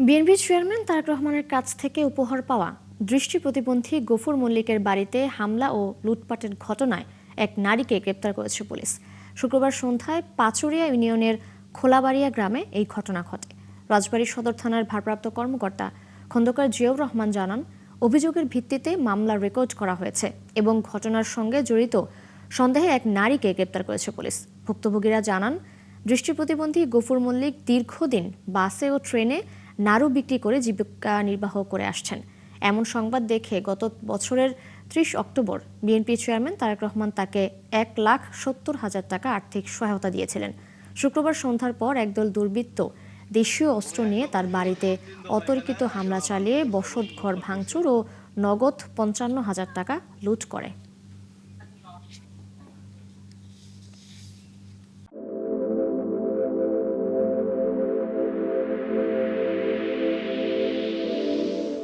BNP chairman Tarique রহমানের কাছ থেকে উপহার পাওয়া দৃষ্টি প্রতিবন্ধী গফুর মল্লিকের বাড়িতে হামলা ও লুটপাটের ঘটনায় এক নারীকে গ্রেপ্তার করেছে পুলিশ। শুক্রবার সন্ধ্যায় পাচুরিয়া ইউনিয়নের খোলাবাড়িয়া গ্রামে এই ঘটনা ঘটে। রাজবাড়ী সদর থানার ভারপ্রাপ্ত কর্মকর্তা খন্দকার জিয়াউর রহমান জানান, অভিযোগের ভিত্তিতে মামলা রেকর্ড করা হয়েছে এবং ঘটনার সঙ্গে জড়িত সন্দেহে এক নারীকে গ্রেপ্তার করেছে পুলিশ। ভুক্তভোগীরা জানান, দৃষ্টি প্রতিবন্ধী গফুর মল্লিক দীর্ঘদিন বাসে ও ট্রেনে নাড়ু বিক্রি করে জীবিকা নির্বাহ করে আসছেন। এমন সংবাদ দেখে গত বছরের ৩০ অক্টোবর বিএনপি চেয়ারম্যান তারেক রহমান তাকে ১,৭০,০০০ টাকা আর্থিক সহায়তা দিয়েছিলেন। শুক্রবার সন্ধ্যার পর একদল দুর্বৃত্ত দেশীয় অস্ত্র নিয়ে তার বাড়িতে অতর্কিত হামলা চালিয়ে বসতঘর ভাঙচুর ও নগদ ৫৫,০০০ টাকা লুট করে।